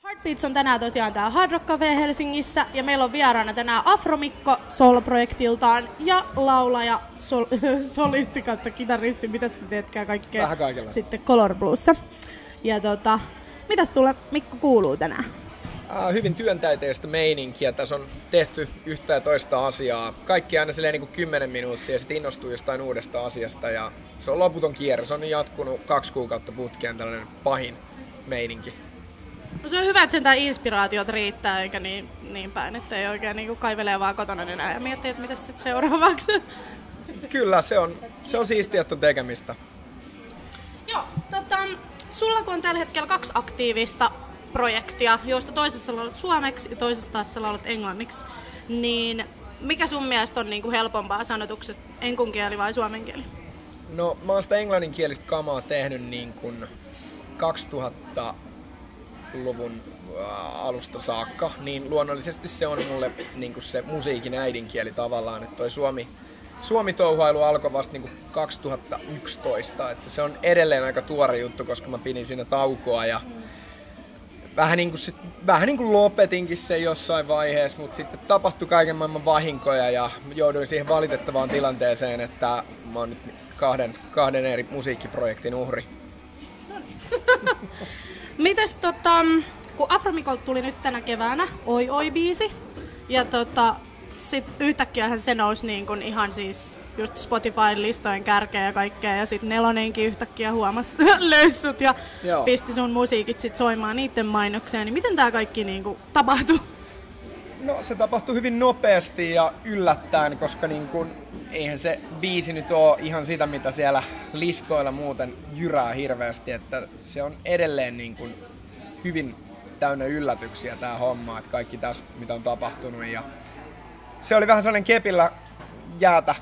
Heartbeats on tänään tosiaan tää Hard Rock Cafe Helsingissä ja meillä on vieraana tänään Afro-Mikko solo-projektiltaan ja laulaja, solisti kautta kitaristi, mitä sä teetkään kaikkea sitten Color Bluessa. Ja mitäs sulle Mikko kuuluu tänään? Hyvin työntäyteistä meininkiä. Tässä on tehty yhtä ja toista asiaa. Kaikki aina silleen niin kuin 10 minuuttia ja sitten innostuu jostain uudesta asiasta. Ja se on loputon kierre. Se on jatkunut 2 kuukautta putkeen tällainen pahin meininki. No se on hyvä, että sentään inspiraatiot riittää eikä niin päin, että ei oikein niin kaivelee vaan kotona enää ja miettii, että mitä sitten seuraavaksi. Kyllä, se on siistiä, että on tekemistä. Joo, sulla kun on tällä hetkellä 2 aktiivista projektia, joista toisessa laulat suomeksi ja toisessa taas laulat englanniksi, niin mikä sun mielestä on niin kuin helpompaa sanotuksesta, enkun kieli vai suomen kieli? No mä oon sitä englanninkielistä kamaa tehnyt niin kuin 2000-luvun alusta saakka, niin luonnollisesti se on mulle niin kuin se musiikin äidinkieli tavallaan, että toi Suomi-touhailu alkoi vasta niin kuin 2011, että se on edelleen aika tuore juttu, koska mä pidin siinä taukoa ja vähän niin kuin lopetinkin sen jossain vaiheessa, mutta sitten tapahtui kaiken maailman vahinkoja ja jouduin siihen valitettavaan tilanteeseen, että mä oon nyt kahden eri musiikkiprojektin uhri. Mites kun Afro-Mikolta tuli nyt tänä keväänä Oi Oi -biisi ja sit yhtäkkiä se nousi niin kuin ihan siis just Spotify-listojen kärkeä ja kaikkea ja sit Nelonenkin yhtäkkiä huomasi lössut ja pisti sun musiikit sit soimaan niiden mainokseen, niin miten tää kaikki niinku tapahtui? No se tapahtui hyvin nopeasti ja yllättäen, koska niin kun, eihän se biisi nyt oo ihan sitä, mitä siellä listoilla muuten jyrää hirveästi, että se on edelleen niin kun hyvin täynnä yllätyksiä tää homma, että kaikki tässä mitä on tapahtunut ja se oli vähän sellainen kepillä jäätä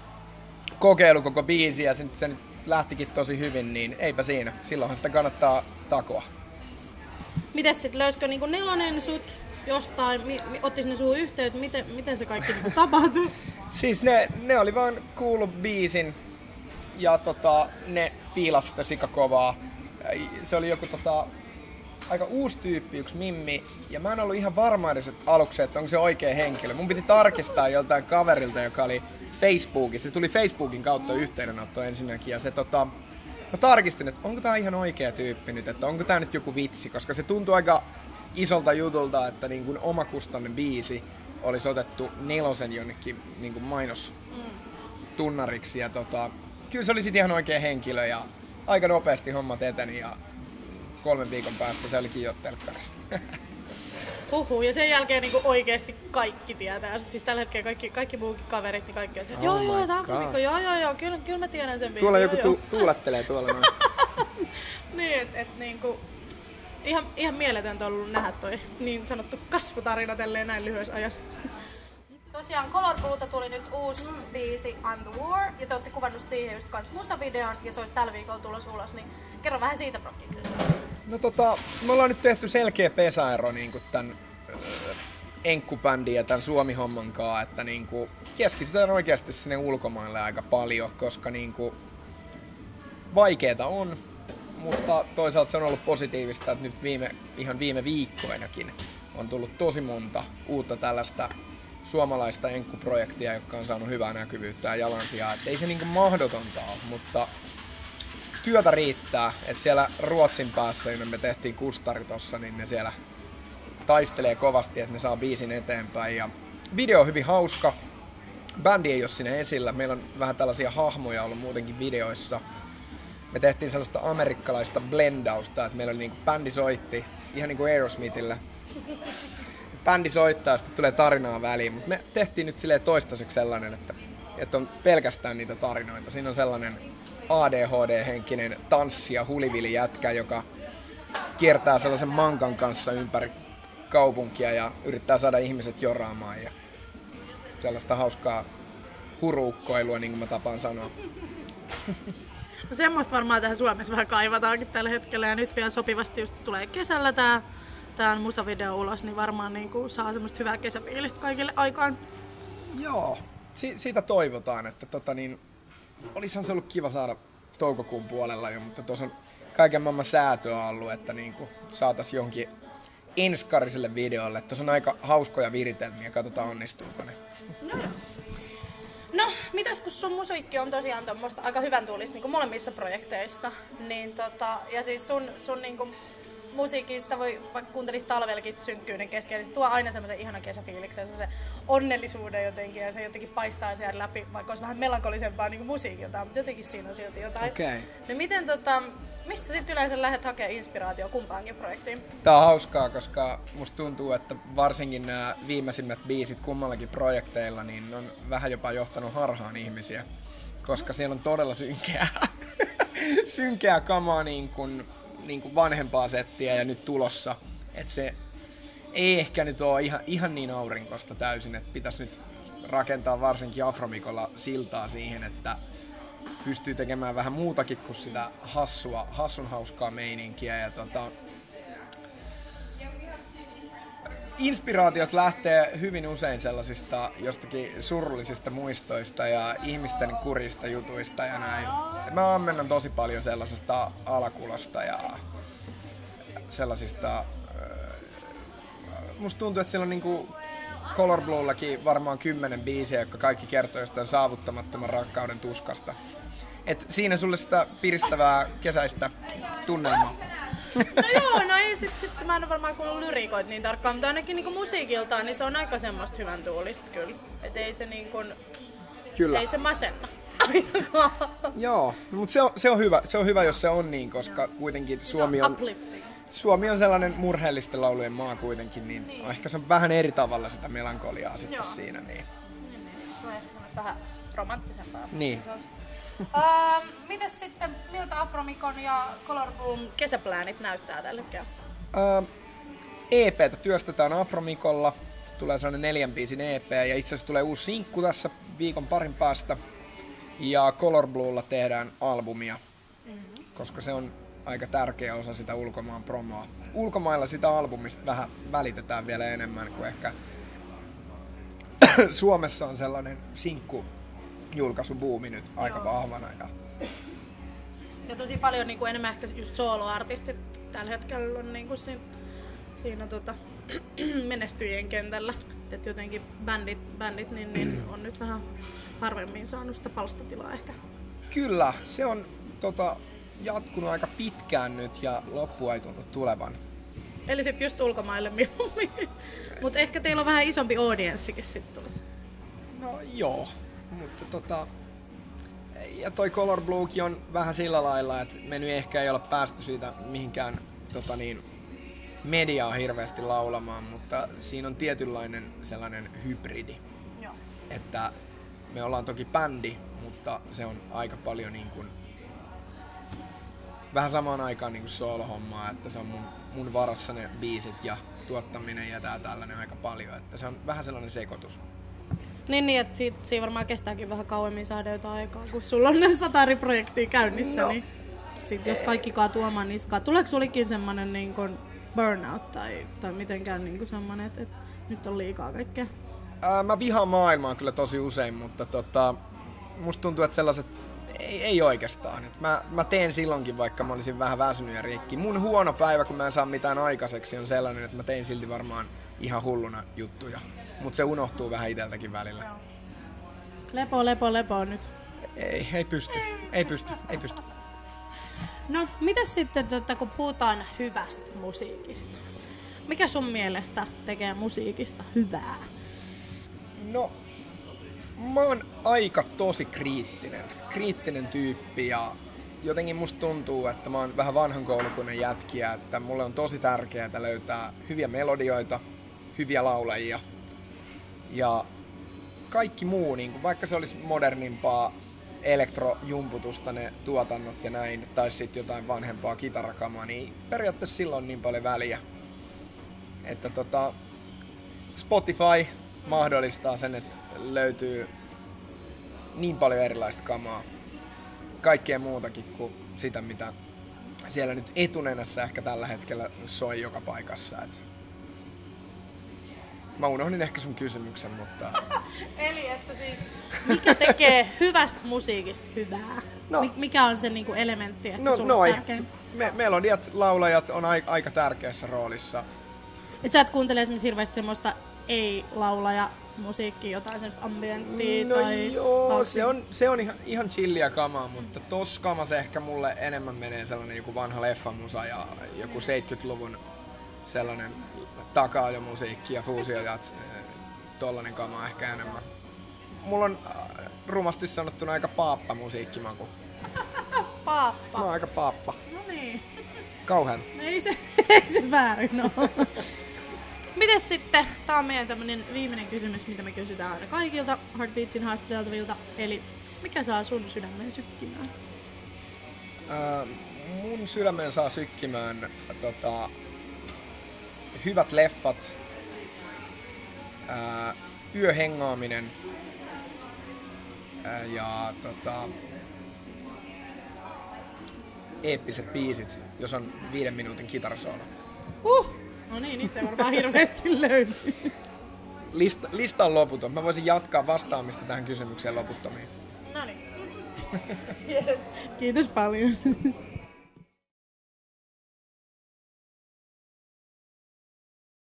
kokeilu koko biisi ja se nyt lähtikin tosi hyvin, niin eipä siinä. Silloinhan sitä kannattaa takoa. Mites sit löysikö niinku Nelonen sut jostain, ottis ne suhun yhteyttä, miten se kaikki niinku tapahtui? Siis ne oli vaan kuullut biisin ja ne fiilasi sitä sikakovaa. Se oli joku aika uusi tyyppi, yksi Mimmi, ja mä en ollut ihan varma edes aluksi, että onko se oikea henkilö. Mun piti tarkistaa joltain kaverilta, joka oli Facebookissa. Se tuli Facebookin kautta yhteydenotto ensinnäkin, ja se mä tarkistin, että onko tää ihan oikea tyyppi nyt, että onko tää nyt joku vitsi, koska se tuntui aika isolta jutulta, että niin kuin omakustanne biisi olisi otettu Nelosen jonnekin niin kuin mainostunnariksi, ja kyllä se oli sit ihan oikea henkilö, ja aika nopeasti hommat eteni, ja 3 viikon päästä se olikin jo telkkarissa. Ja sen jälkeen niinku oikeesti kaikki tietää. Siis tällä hetkellä kaikki muukin kaverit, niin kaikki on se, että joo, se on Afro-Mikko, joo, kyllä mä tiedän sen biisin. Tuolla joku tuulettelee tuolla noin. Niin, et niinku ihan mieletöntä on ollut nähdä toi niin sanottu kasvutarina tälleen näin lyhyessä ajassa. Tosiaan Color Bluelta tuli nyt uusi biisi I'm the War, ja te olette kuvannut siihen just kans musavideon, ja se olisi tällä viikolla tulos ulos, niin kerro vähän siitä prokkiksesta. No me ollaan nyt tehty selkeä pesäero niinku tän enkkubändin ja tän Suomi-homman kaa, että niinku keskitytään oikeasti sinne ulkomaille aika paljon, koska niinku vaikeeta on, mutta toisaalta se on ollut positiivista, että nyt ihan viime viikkoinakin on tullut tosi monta uutta tällaista suomalaista enkkuprojektia, jotka on saanut hyvää näkyvyyttä ja jalansijaa. Et ei se niinku mahdotonta ole, mutta työtä riittää. Et siellä Ruotsin päässä, jonne me tehtiin kustari tossa, niin ne siellä taistelee kovasti, että ne saa biisin eteenpäin. Ja video on hyvin hauska. Bändi ei ole siinä esillä. Meillä on vähän tällaisia hahmoja ollut muutenkin videoissa. Me tehtiin sellaista amerikkalaista blendausta, että meillä oli niinku bändi soitti, ihan niin kuin Aerosmithillä. Bändi soittaa ja sitten tulee tarinaa väliin, mutta me tehtiin nyt silleen toistaiseksi sellainen, että on pelkästään niitä tarinoita. Siinä on sellainen ADHD-henkinen tanssi- ja hulivilijätkä, joka kiertää sellaisen mankan kanssa ympäri kaupunkia ja yrittää saada ihmiset joraamaan ja sellaista hauskaa huruukkoilua, niin kuin mä tapaan sanoa. No semmoista varmaan tähän Suomessa vähän kaivataankin tällä hetkellä ja nyt vielä sopivasti just tulee kesällä tää musavideo ulos, niin varmaan niinku saa semmoista hyvää kesäfiilistä kaikille aikaan. Joo, siitä toivotaan, että olisihan se ollut kiva saada toukokuun puolella jo, mutta tuossa on kaiken maailman säätöä ollut, että niinku saataisiin johonkin enskariselle videolle. Tässä on aika hauskoja viritelmiä, katsotaan onnistuuko ne. No, mitäs kun sun musiikki on tosiaan tommoista aika hyvän tuulista niin molemmissa projekteissa, niin ja siis sun niin kuin musiikista voi, vaikka kuuntelisi talvellakin synkkyyden keskellä, niin se tuo aina semmoisen ihanan kesäfiiliksen, semmoisen onnellisuuden jotenkin, ja se jotenkin paistaa siellä läpi, vaikka olisi vähän melankolisempaa niin kuin musiikilta, mutta jotenkin siinä on silti jotain. Okay. No miten mistä sä sitten yleensä lähdet hakemaan inspiraatio kumpaankin projektiin? Tää on hauskaa, koska musta tuntuu, että varsinkin nämä viimeisimmät biisit kummallakin projekteilla, niin on vähän jopa johtanut harhaan ihmisiä, koska siellä on todella synkeää kamaa niin kuin vanhempaa settiä ja nyt tulossa. Että se ei ehkä nyt ole ihan niin aurinkosta täysin, että pitäisi nyt rakentaa varsinkin Afromikolla siltaa siihen, että pystyy tekemään vähän muutakin kuin sitä hassun hauskaa meininkiä. Ja inspiraatiot lähtee hyvin usein sellaisista jostakin surullisista muistoista ja ihmisten kurista jutuista ja näin. Mä ammennan tosi paljon sellaisesta alakulosta ja sellaisista. Musta tuntuu, että siellä on niinku Color Bluellakin varmaan 10 biisiä, jotka kaikki kertoo jostain saavuttamattoman rakkauden tuskasta. Et siinä sulle sitä piristävää kesäistä tunnelmaa. No joo, no ei sit mä en ole varmaan kuullut lyriikoit niin tarkkaan, mutta ainakin niinku musiikiltaan niin se on aika semmoista hyvän tuulista kyllä. Et ei se kyllä. Ei se masenna. Joo, mutta se on hyvä, jos se on niin, koska kuitenkin Suomi on sellainen murheellisten laulujen maa kuitenkin, niin ehkä se on vähän eri tavalla sitä melankoliaa sitten siinä. Niin. Se on ehkä vähän romanttisempaa. Niin. Mites sitten, miltä Afromikon ja Color Bloom kesäpläänit näyttää tällä hetkellä? EP:tä työstetään Afromikolla, tulee sellainen 4 biisin EP ja itse asiassa tulee uusi sinkku tässä viikon parin päästä. Ja Color Bluella tehdään albumia, koska se on aika tärkeä osa sitä ulkomaan promoa. Ulkomailla sitä albumista vähän välitetään vielä enemmän kuin ehkä Suomessa on sellainen sinkku-julkaisubuumi nyt aika vahvana. Ja tosi paljon niin kuin enemmän ehkä just soloartistit tällä hetkellä on niin kuin siinä menestyjien kentällä. Että jotenkin bändit niin on nyt vähän harvemmin saanut sitä palstatilaa ehkä. Kyllä, se on jatkunut aika pitkään nyt ja loppua ei tunnu tulevan. Eli sitten just ulkomaille mieluummin. Mutta ehkä teillä on vähän isompi audienssikin sitten tulossa. No joo, mutta ja toi Color Bluekin on vähän sillä lailla, että me nyt ehkä ei olla päästy siitä mihinkään mediaa hirveästi laulamaan, mutta siinä on tietynlainen sellainen hybridi. Joo. Että me ollaan toki bändi, mutta se on aika paljon niin kuin vähän samaan aikaan niin kuin soolohommaa, että se on mun varassa ne biisit ja tuottaminen ja tällainen aika paljon, että se on vähän sellainen sekoitus. Niin että siinä varmaan kestääkin vähän kauemmin saada jotain aikaa, kun sulla on ne 100 eri projektia käynnissä, niin sit jos kaikki kaatuu oman niskaan. Tuleeko sullekin semmonen niin kuin burnout tai mitenkään niin kuin semmonen, että nyt on liikaa kaikkea? Mä vihaan maailmaa kyllä tosi usein, mutta musta tuntuu, että sellaiset ei oikeastaan. Mä teen silloinkin, vaikka mä olisin vähän väsynyt ja rikki. Mun huono päivä, kun mä en saa mitään aikaiseksi, on sellainen, että mä tein silti varmaan ihan hulluna juttuja. Mutta se unohtuu vähän iteltäkin välillä. Lepo nyt. Ei pysty. No, mitäs sitten, kun puhutaan hyvästä musiikista? Mikä sun mielestä tekee musiikista hyvää? No, mä oon aika tosi kriittinen tyyppi ja jotenkin musta tuntuu, että mä oon vähän vanhan koulukunnan jätkiä, että mulle on tosi tärkeää löytää hyviä melodioita, hyviä laulajia ja kaikki muu, niin vaikka se olisi modernimpaa elektrojumputusta ne tuotannot ja näin, tai sitten jotain vanhempaa kitarakamaa, niin periaatteessa silloin on niin paljon väliä, että Spotify mahdollistaa sen, että löytyy niin paljon erilaista kamaa, kaikkea muutakin kuin sitä, mitä siellä nyt etunenässä ehkä tällä hetkellä soi joka paikassa. Mä unohdin ehkä sun kysymyksen, mutta... Eli että siis, mikä tekee hyvästä musiikista hyvää? No, mikä on se niinku elementti, että sulla on tärkein? Melodiat, laulajat on aika tärkeässä roolissa. Et sä et kuuntele esimerkiksi hirveästi semmoista ei-laulaja musiikkia, jotain semmoista ambienttia No tai... joo, se on ihan chilliä kamaa, mutta tossa kamassa ehkä mulle enemmän menee sellainen joku vanha leffamusa ja joku 70-luvun sellainen takaa jo musiikki ja fuusiojat, tollanen kama ehkä enemmän. Mulla on rumasti sanottuna aika paappa musiikkimaku. Paappa. Mä oon aika paappa. No niin. Kauhean. Ei se väärin oo. Mites sitten, tää on meidän tämmönen viimeinen kysymys, mitä me kysytään aina kaikilta Heartbeatsin haastateltavilta. Eli mikä saa sun sydämen sykkimään? Mun sydämen saa sykkimään hyvät leffat, yöhengaaminen ja eeppiset biisit, jos on 5 minuutin kitarasoolo. No niin, niitä ei varmaan hirveästi löydy. Lista on loputon. Mä voisin jatkaa vastaamista tähän kysymykseen loputtomiin. No niin. Yes. Kiitos paljon.